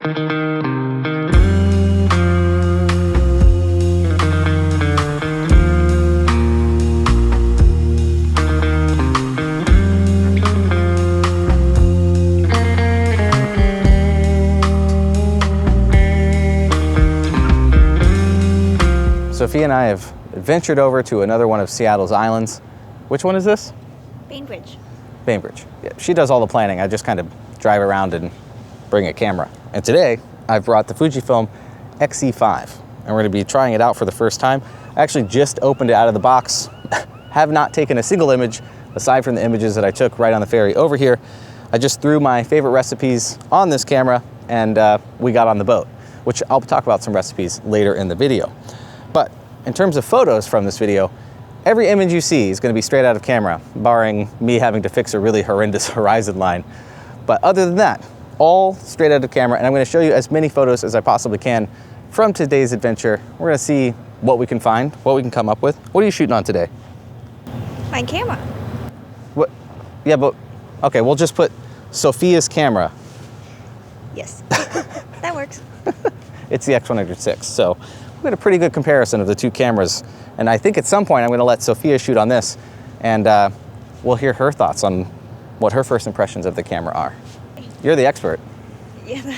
Sophia and I have ventured over to another one of Seattle's islands. Which one is this? Bainbridge. Bainbridge. Yeah, she does all the planning. I just kind of drive around and bring a camera. And today, I've brought the Fujifilm X-E5, and we're going to be trying it out for the first time. I actually just opened it out of the box, have not taken a single image, aside from the images that I took right on the ferry over here. I just threw my favorite recipes on this camera, and we got on the boat, which I'll talk about some recipes later in the video. But in terms of photos from this video, every image you see is going to be straight out of camera, barring me having to fix a really horrendous horizon line. But other than that, all straight out of camera, and I'm going to show you as many photos as I possibly can from today's adventure. We're going to see what we can find, what we can come up with. What are you shooting on today? My camera. What? Yeah, but, okay, we'll just put Sophia's camera. Yes, that works. It's the X100VI, so we got a pretty good comparison of the two cameras. And I think at some point I'm going to let Sophia shoot on this, and we'll hear her thoughts on what her first impressions of the camera are. You're the expert. Yeah,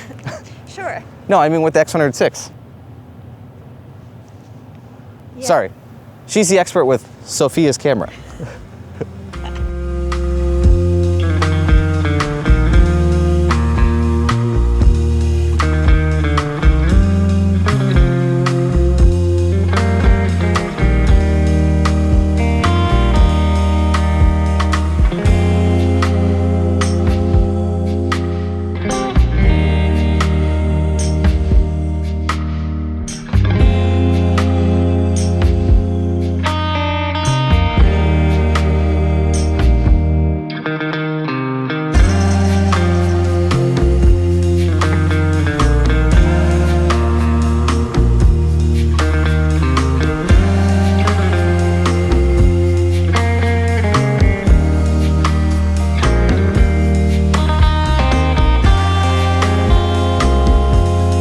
sure. No, I mean with the X100VI. Yeah. Sorry. She's the expert with Sophia's camera.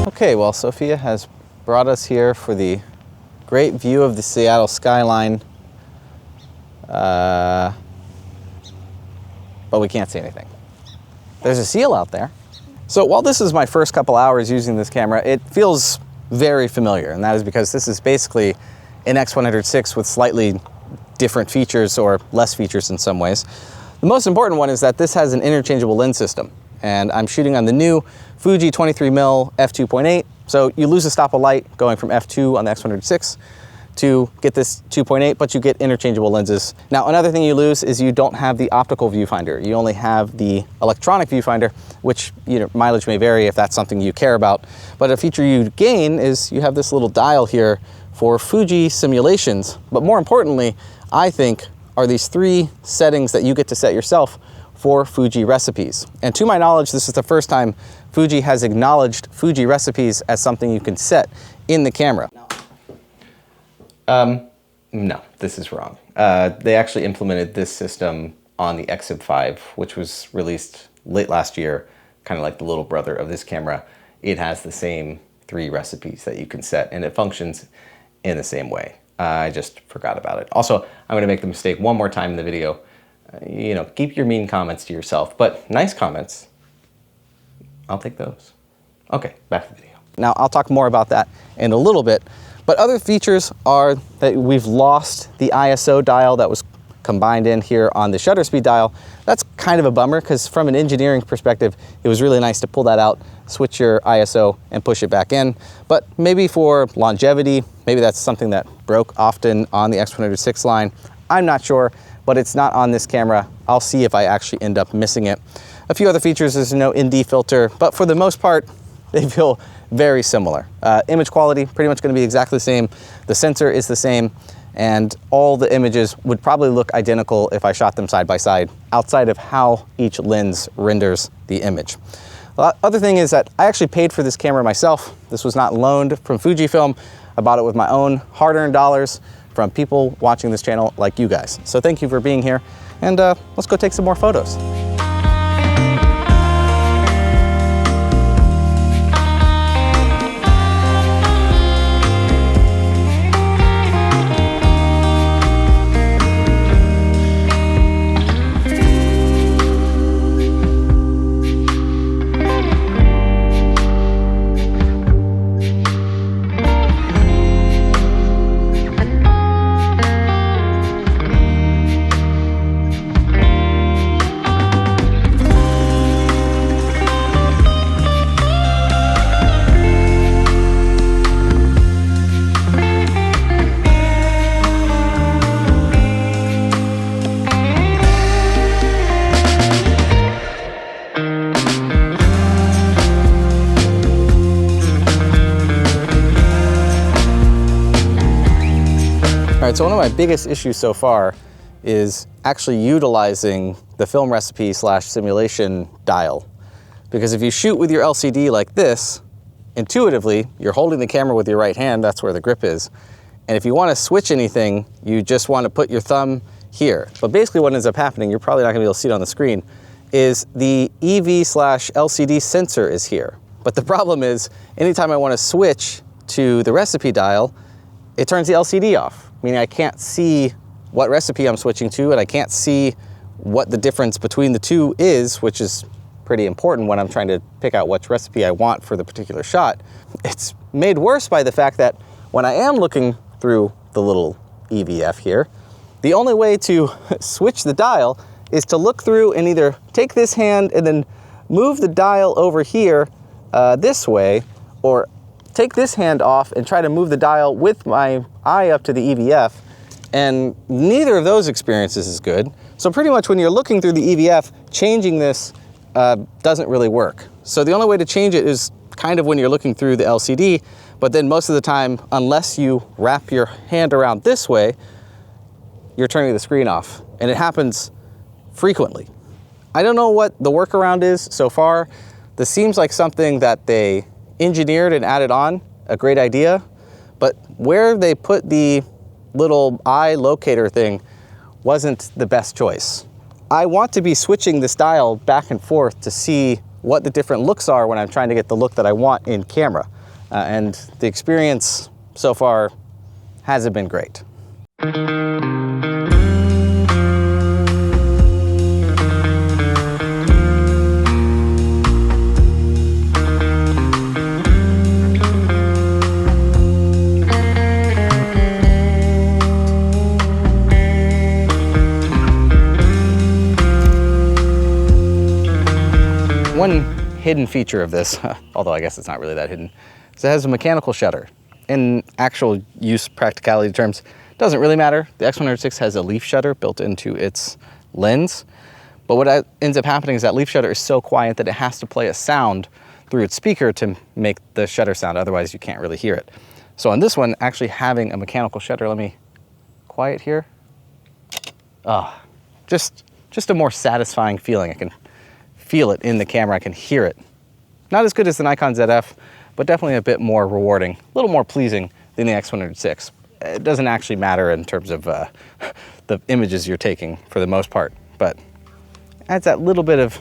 Okay, well, Sophia has brought us here for the great view of the Seattle skyline, but we can't see anything. There's a seal out there. So while this is my first couple hours using this camera, it feels very familiar, and that is because this is basically an X100VI with slightly different features, or less features in some ways. The most important one is that this has an interchangeable lens system, and I'm shooting on the new Fuji 23mm f2.8. So you lose a stop of light going from f2 on the X100VI to get this 2.8, but you get interchangeable lenses. Now, another thing you lose is you don't have the optical viewfinder. You only have the electronic viewfinder, which, you know, mileage may vary if that's something you care about. But a feature you gain is you have this little dial here for Fuji simulations. But more importantly, I think, are these three settings that you get to set yourself for Fuji recipes. And to my knowledge, this is the first time Fuji has acknowledged Fuji recipes as something you can set in the camera. No, this is wrong. They actually implemented this system on the X-E5, which was released late last year, kind of like the little brother of this camera. It has the same three recipes that you can set, and it functions in the same way. I just forgot about it. Also, I'm gonna make the mistake one more time in the video. You know, keep your mean comments to yourself, but nice comments, I'll take those. Okay, back to the video. Now, I'll talk more about that in a little bit, but other features are that we've lost the ISO dial that was combined in here on the shutter speed dial. That's kind of a bummer, because from an engineering perspective, it was really nice to pull that out, switch your ISO, and push it back in. But maybe for longevity, maybe that's something that broke often on the X100VI line. I'm not sure, but it's not on this camera. I'll see if I actually end up missing it. A few other features, there's no ND filter, but for the most part, they feel very similar. Image quality, pretty much gonna be exactly the same. The sensor is the same, and all the images would probably look identical if I shot them side by side, outside of how each lens renders the image. The other thing is that I actually paid for this camera myself. This was not loaned from Fujifilm. I bought it with my own hard-earned dollars from people watching this channel like you guys. So thank you for being here, and let's go take some more photos. All right, so one of my biggest issues so far is actually utilizing the film recipe / simulation dial. Because if you shoot with your LCD like this, intuitively, you're holding the camera with your right hand, that's where the grip is. And if you want to switch anything, you just want to put your thumb here. But basically what ends up happening, you're probably not going to be able to see it on the screen, is the EV / LCD sensor is here. But the problem is, anytime I want to switch to the recipe dial, it turns the LCD off. Meaning I can't see what recipe I'm switching to, and I can't see what the difference between the two is, which is pretty important when I'm trying to pick out which recipe I want for the particular shot. It's made worse by the fact that when I am looking through the little EVF here, the only way to switch the dial is to look through and either take this hand and then move the dial over here this way, or take this hand off and try to move the dial with my eye up to the EVF, and neither of those experiences is good. So pretty much when you're looking through the EVF, changing this doesn't really work. So the only way to change it is kind of when you're looking through the LCD, but then most of the time, unless you wrap your hand around this way, you're turning the screen off, and it happens frequently. I don't know what the workaround is so far. This seems like something that they engineered and added on, a great idea, but where they put the little eye locator thing wasn't the best choice. I want to be switching this dial back and forth to see what the different looks are when I'm trying to get the look that I want in camera. And the experience so far hasn't been great. One hidden feature of this, although I guess it's not really that hidden, is it has a mechanical shutter. In actual use practicality terms, it doesn't really matter. The X100VI has a leaf shutter built into its lens, but what ends up happening is that leaf shutter is so quiet that it has to play a sound through its speaker to make the shutter sound, otherwise you can't really hear it. So on this one, actually having a mechanical shutter, let me quiet here. Just a more satisfying feeling. I can feel it in the camera, I can hear it. Not as good as the Nikon ZF, but definitely a bit more rewarding, a little more pleasing than the X100VI. It doesn't actually matter in terms of the images you're taking for the most part, but adds that little bit of,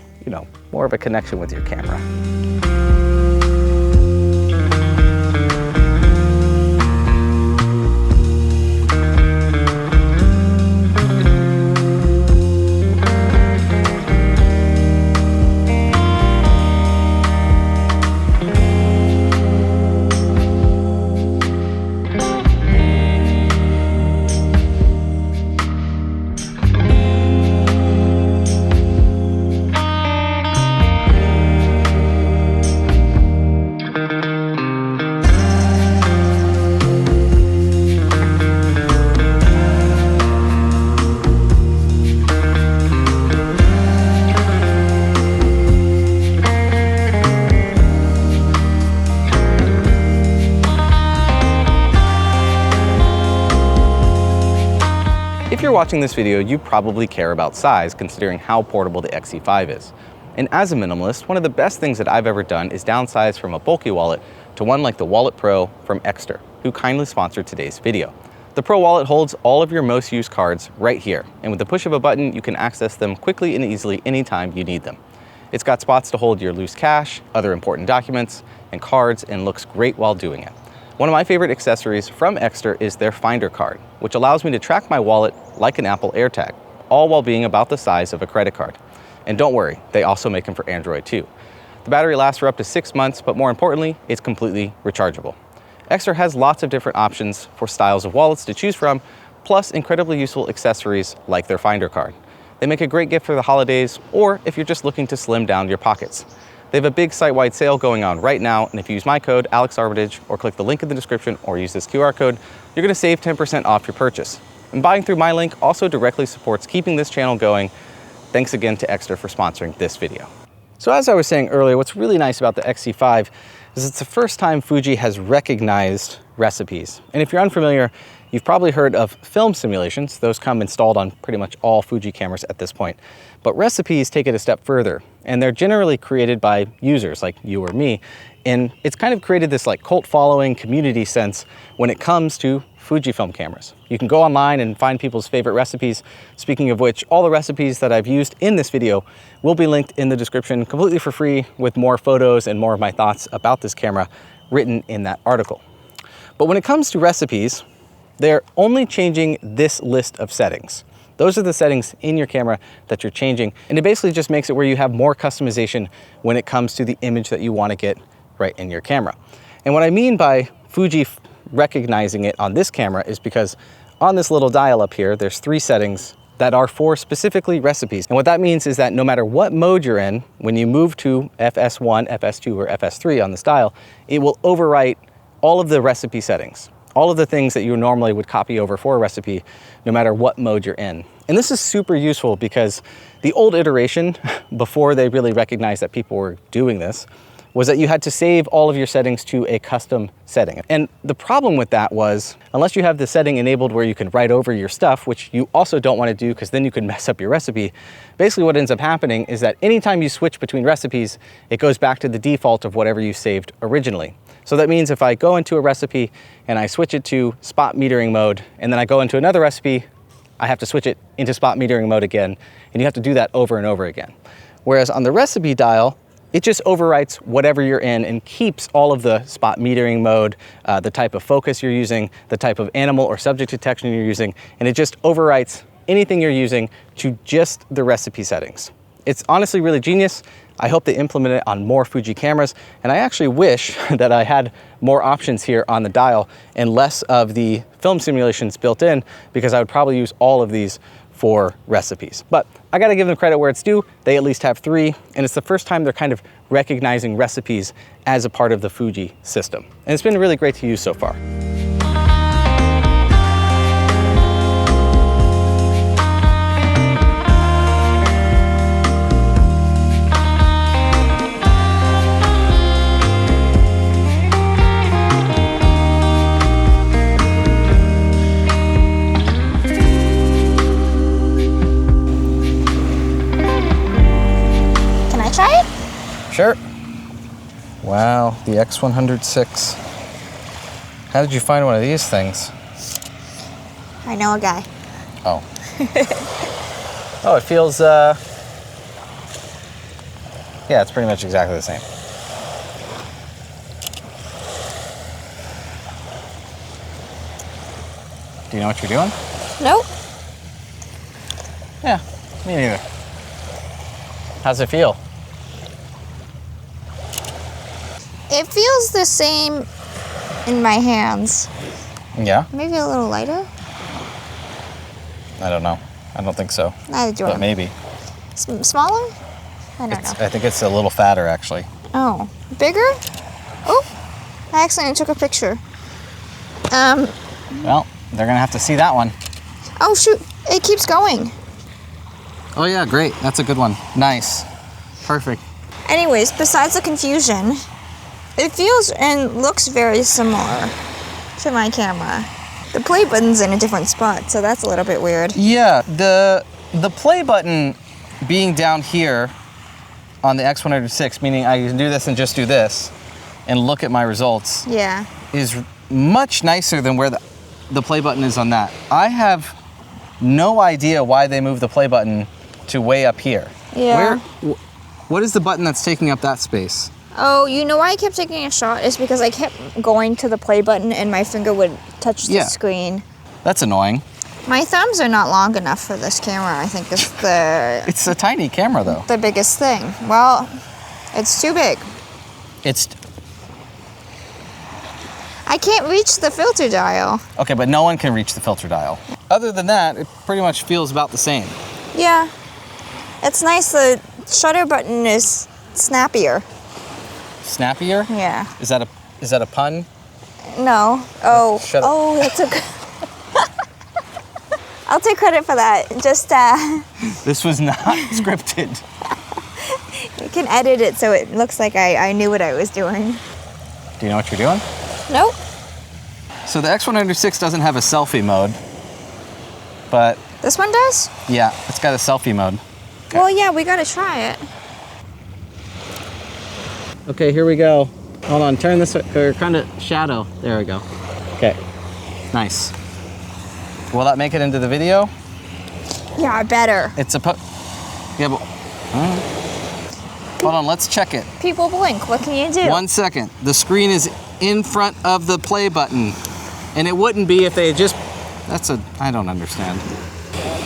more of a connection with your camera. If you're watching this video, you probably care about size, considering how portable the X-E5 is. And as a minimalist, one of the best things that I've ever done is downsize from a bulky wallet to one like the Wallet Pro from Exter, who kindly sponsored today's video. The Pro Wallet holds all of your most used cards right here, and with the push of a button, you can access them quickly and easily anytime you need them. It's got spots to hold your loose cash, other important documents, and cards, and looks great while doing it. One of my favorite accessories from Exter is their Finder card, which allows me to track my wallet like an Apple AirTag, all while being about the size of a credit card. And don't worry, they also make them for Android too. The battery lasts for up to 6 months, but more importantly, it's completely rechargeable. Exter has lots of different options for styles of wallets to choose from, plus incredibly useful accessories like their Finder card. They make a great gift for the holidays, or if you're just looking to slim down your pockets. They have a big site-wide sale going on right now, and if you use my code, AlexArmitage, or click the link in the description or use this QR code, you're gonna save 10% off your purchase. And buying through my link also directly supports keeping this channel going. Thanks again to Exter for sponsoring this video. So as I was saying earlier, what's really nice about the X-E5 is it's the first time Fuji has recognized recipes. And if you're unfamiliar, You've probably heard of film simulations. Those come installed on pretty much all Fuji cameras at this point. But recipes take it a step further, and they're generally created by users like you or me. And it's kind of created this like cult following community sense when it comes to Fujifilm cameras. You can go online and find people's favorite recipes. Speaking of which, all the recipes that I've used in this video will be linked in the description completely for free, with more photos and more of my thoughts about this camera written in that article. But when it comes to recipes, they're only changing this list of settings. Those are the settings in your camera that you're changing, and it basically just makes it where you have more customization when it comes to the image that you want to get right in your camera. And what I mean by Fuji recognizing it on this camera is because on this little dial up here, there's 3 settings that are for specifically recipes. And what that means is that no matter what mode you're in, when you move to FS1, FS2, or FS3 on this dial, it will overwrite all of the recipe settings, all of the things that you normally would copy over for a recipe, no matter what mode you're in. And this is super useful because the old iteration, before they really recognized that people were doing this, was that you had to save all of your settings to a custom setting. And the problem with that was, unless you have the setting enabled where you can write over your stuff, which you also don't want to do because then you could mess up your recipe, basically what ends up happening is that anytime you switch between recipes, it goes back to the default of whatever you saved originally. So that means if I go into a recipe and I switch it to spot metering mode, and then I go into another recipe, I have to switch it into spot metering mode again, and you have to do that over and over again. Whereas on the recipe dial, it just overwrites whatever you're in and keeps all of the spot metering mode, the type of focus you're using, the type of animal or subject detection you're using, and it just overwrites anything you're using to just the recipe settings. It's honestly really genius. I hope they implement it on more Fuji cameras, and I actually wish that I had more options here on the dial and less of the film simulations built in, because I would probably use all of these for recipes. But I gotta give them credit where it's due. They at least have 3, and it's the first time they're kind of recognizing recipes as a part of the Fuji system. And it's been really great to use so far. Sure. Wow, the X100VI. How did you find one of these things? I know a guy. Oh. Oh, it feels, yeah, it's pretty much exactly the same. Do you know what you're doing? Nope. Yeah, me neither. How's it feel? It feels the same in my hands. Yeah? Maybe a little lighter? I don't know. I don't think so. Neither do I. But maybe. Smaller? I don't know. I think it's a little fatter, actually. Oh, bigger? Oh, I accidentally took a picture. Well, they're gonna have to see that one. Oh shoot, it keeps going. Oh yeah, great. That's a good one. Nice. Perfect. Anyways, besides the confusion, it feels and looks very similar to my camera. The play button's in a different spot, so that's a little bit weird. Yeah, the play button being down here on the X100VI, meaning I can do this and just do this and look at my results, Yeah. is much nicer than where the play button is on that. I have no idea why they moved the play button to way up here. Yeah. What is the button that's taking up that space? Oh, you know why I kept taking a shot? Is because I kept going to the play button and my finger would touch the screen. That's annoying. My thumbs are not long enough for this camera, I think is the... It's a tiny camera, though. The biggest thing. Well, it's too big. I can't reach the filter dial. Okay, but no one can reach the filter dial. Other than that, it pretty much feels about the same. Yeah. It's nice. The shutter button is snappier. Snappier? Yeah. Is that a pun? No. Oh. Shut up. Oh, that's a good... I'll take credit for that. Just, This was not scripted. You can edit it so it looks like I knew what I was doing. Do you know what you're doing? Nope. So the X100VI doesn't have a selfie mode, but This one does? yeah, it's got a selfie mode. Well, yeah, we gotta try it. Okay, here we go. Hold on, turn this, or kind of shadow. There we go. Okay, nice. Will that make it into the video? Yeah, better. It's a yeah, but hold on, let's check it. People blink. What can you do? 1 second. The screen is in front of the play button, and it wouldn't be if they had just. I don't understand.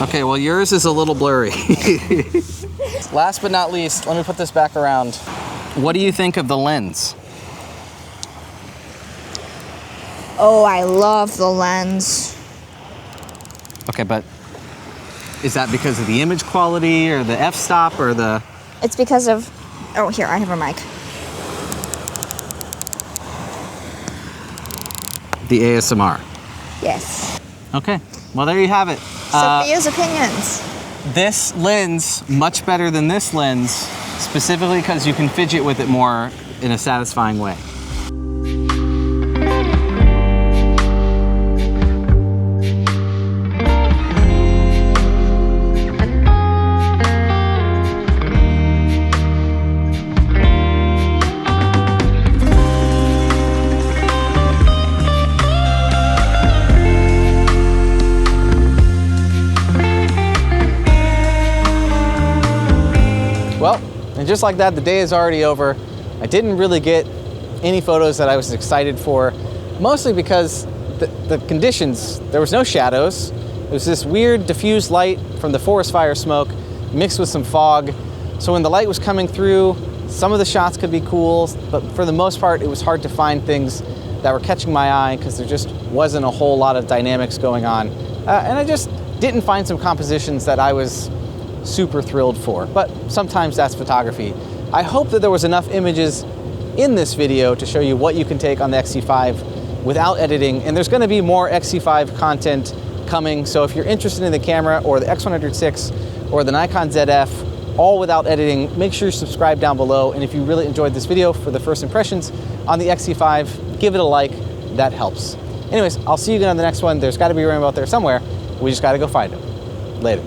Okay, well yours is a little blurry. Last but not least, let me put this back around. What do you think of the lens? Oh, I love the lens. Okay, but is that because of the image quality or the f-stop or the... It's because of... Oh, here, I have a mic. The ASMR. Yes. Okay, well there you have it. Sophia's opinions. This lens, much better than this lens, specifically because you can fidget with it more in a satisfying way. Well, and just like that, the day is already over. I didn't really get any photos that I was excited for, mostly because the conditions, there was no shadows. It was this weird diffused light from the forest fire smoke mixed with some fog. So when the light was coming through, some of the shots could be cool, but for the most part, it was hard to find things that were catching my eye because there just wasn't a whole lot of dynamics going on. And I just didn't find some compositions that I was super thrilled for, but sometimes that's photography. I hope that there was enough images in this video to show you what you can take on the X-E5 without editing, and there's gonna be more X-E5 content coming, so if you're interested in the camera or the X100VI or the Nikon ZF, all without editing, make sure you subscribe down below, and if you really enjoyed this video for the first impressions on the X-E5, give it a like, that helps. Anyways, I'll see you again on the next one. There's gotta be a rainbow out there somewhere. We just gotta go find it. Later.